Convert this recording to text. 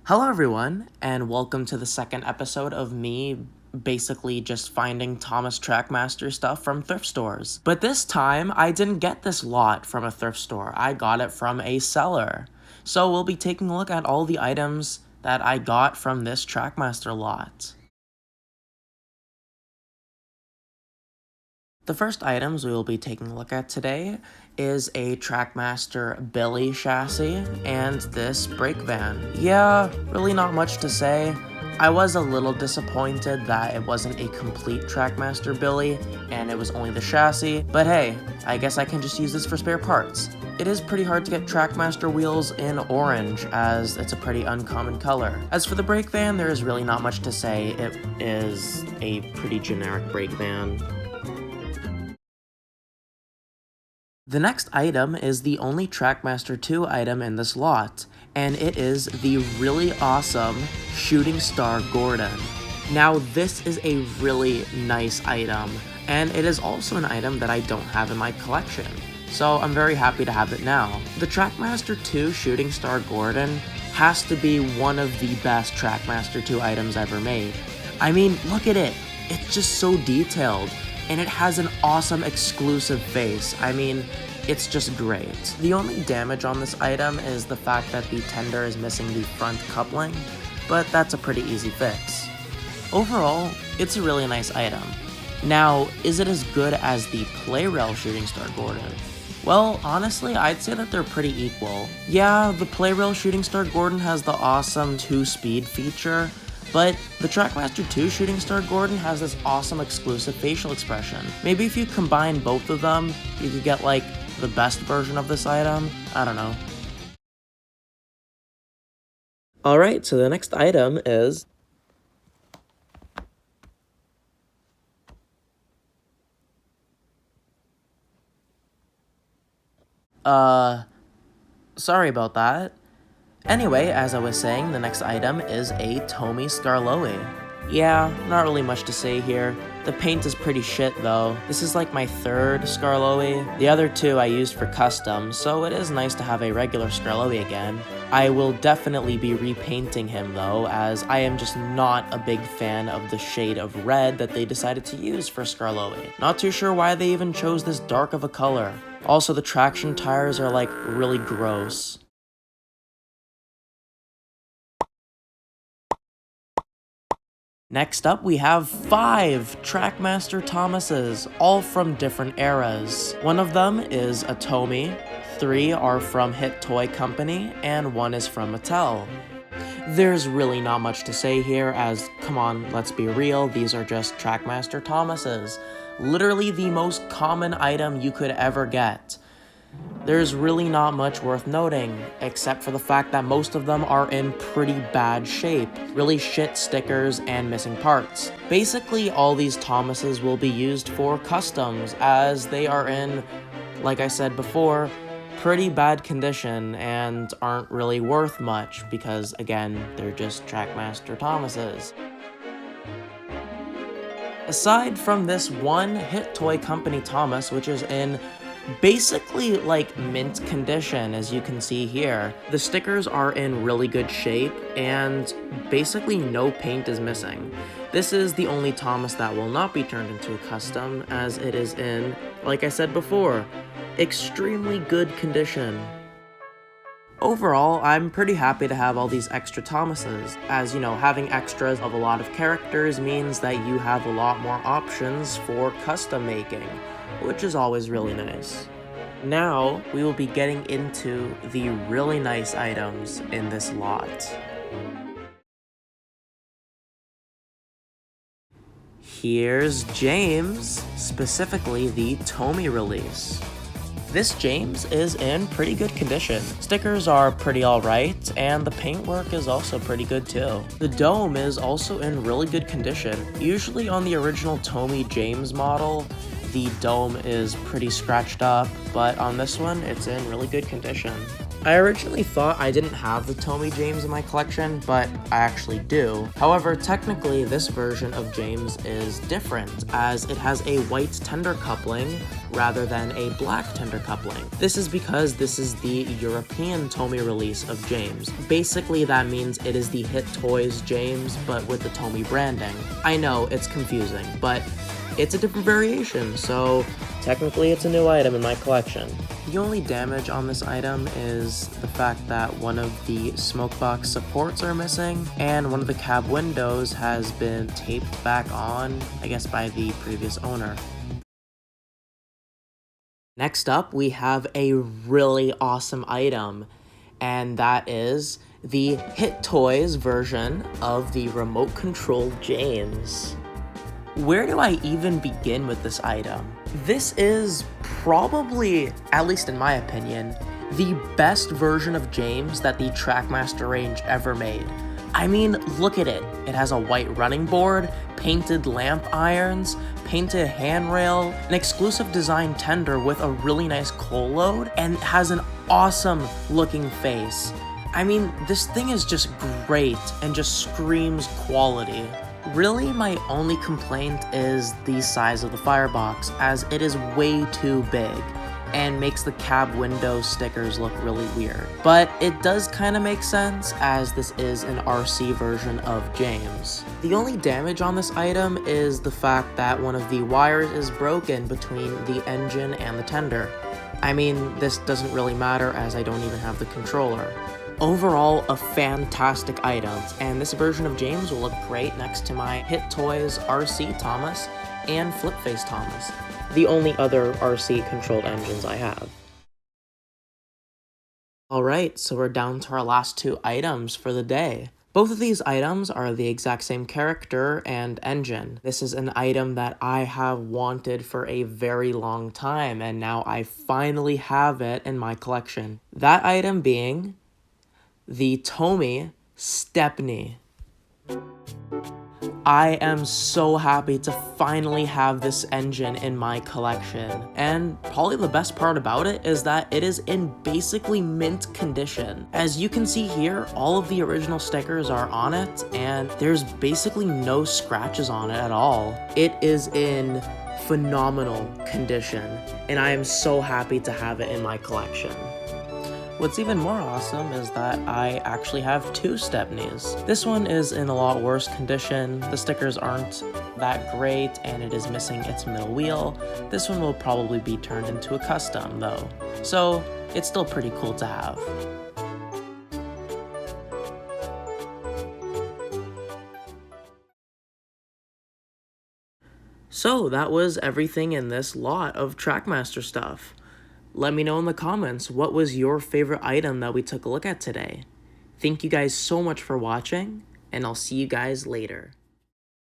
Hello everyone, and welcome to the second episode of me basically just finding Thomas Trackmaster stuff from thrift stores. But this time, I didn't get this lot from a thrift store, I got it from a seller. So we'll be taking a look at all the items that I got from this Trackmaster lot. The first items we will be taking a look at today is a Trackmaster Billy chassis and this brake van. Yeah, really not much to say. I was a little disappointed that it wasn't a complete Trackmaster Billy and it was only the chassis, but hey, I guess I can just use this for spare parts. It is pretty hard to get Trackmaster wheels in orange, as it's a pretty uncommon color. As for the brake van, there is really not much to say. It is a pretty generic brake van. The next item is the only Trackmaster 2 item in this lot, and it is the really awesome Shooting Star Gordon. Now this is a really nice item, and it is also an item that I don't have in my collection, so I'm very happy to have it now. The Trackmaster 2 Shooting Star Gordon has to be one of the best Trackmaster 2 items ever made. I mean, look at it, it's just so detailed. And it has an awesome exclusive face. I mean, it's just great. The only damage on this item is the fact that the tender is missing the front coupling, but that's a pretty easy fix. Overall, it's a really nice item. Now, is it as good as the Play-Rail Shooting Star Gordon? Well, honestly, I'd say that they're pretty equal. Yeah, the Play-Rail Shooting Star Gordon has the awesome 2-speed feature, but the Trackmaster 2 Shooting Star Gordon has this awesome exclusive facial expression. Maybe if you combine both of them, you could get like the best version of this item? I don't know. Alright, so the next item is sorry about that. Anyway, as I was saying, the next item is a Tomy Skarloey. Yeah, not really much to say here. The paint is pretty shit though. This is like my third Skarloey. The other two I used for custom, so it is nice to have a regular Skarloey again. I will definitely be repainting him though, as I am just not a big fan of the shade of red that they decided to use for Skarloey. Not too sure why they even chose this dark of a color. Also, the traction tires are like really gross. Next up, we have 5 Trackmaster Thomases, all from different eras. One of them is a Tomy, 3 are from Hit Toy Company, and 1 is from Mattel. There's really not much to say here, as, come on, let's be real, these are just Trackmaster Thomases. Literally the most common item you could ever get. There's really not much worth noting, except for the fact that most of them are in pretty bad shape, really shit stickers and missing parts. Basically, all these Thomases will be used for customs, as they are in, like I said before, pretty bad condition and aren't really worth much, because again, they're just Trackmaster Thomases. Aside from this one Hit Toy Company Thomas, which is in basically like mint condition, as you can see here. The stickers are in really good shape and basically no paint is missing. This is the only Thomas that will not be turned into a custom, as it is in, like I said before, extremely good condition. Overall, I'm pretty happy to have all these extra Thomases, as you know, having extras of a lot of characters means that you have a lot more options for custom making, which is always really nice. Now, we will be getting into the really nice items in this lot. Here's James, specifically the Tomy release. This James is in pretty good condition. Stickers are pretty alright, and the paintwork is also pretty good too. The dome is also in really good condition. Usually on the original Tomy James model, the dome is pretty scratched up, but on this one, it's in really good condition. I originally thought I didn't have the Tomy James in my collection, but I actually do. However, technically this version of James is different, as it has a white tender coupling rather than a black tender coupling. This is because this is the European Tomy release of James. Basically, that means it is the Hit Toys James, but with the Tomy branding. I know, it's confusing, but it's a different variation, so technically it's a new item in my collection. The only damage on this item is the fact that one of the smoke box supports are missing, and one of the cab windows has been taped back on, I guess by the previous owner. Next up, we have a really awesome item, and that is the Hit Toys version of the remote control James. Where do I even begin with this item? This is probably, at least in my opinion, the best version of James that the Trackmaster range ever made. I mean, look at it. It has a white running board, painted lamp irons, painted handrail, an exclusive design tender with a really nice coal load, and has an awesome looking face. I mean, this thing is just great and just screams quality. Really, my only complaint is the size of the firebox, as it is way too big and makes the cab window stickers look really weird. But it does kind of make sense, as this is an RC version of James. The only damage on this item is the fact that one of the wires is broken between the engine and the tender. I mean, this doesn't really matter as I don't even have the controller. Overall, a fantastic item, and this version of James will look great next to my Hit Toys RC Thomas and Flipface Thomas, the only other RC controlled engines I have. Alright, so we're down to our last two items for the day. Both of these items are the exact same character and engine. This is an item that I have wanted for a very long time, and now I finally have it in my collection. That item being the Tomy Stepney. I am so happy to finally have this engine in my collection, and probably the best part about it is that it is in basically mint condition. As you can see here, all of the original stickers are on it, and there's basically no scratches on it at all. It is in phenomenal condition, and I am so happy to have it in my collection. What's even more awesome is that I actually have two Stepneys. This one is in a lot worse condition, the stickers aren't that great, and it is missing its middle wheel. This one will probably be turned into a custom though, so it's still pretty cool to have. So that was everything in this lot of Trackmaster stuff. Let me know in the comments, what was your favorite item that we took a look at today? Thank you guys so much for watching, and I'll see you guys later.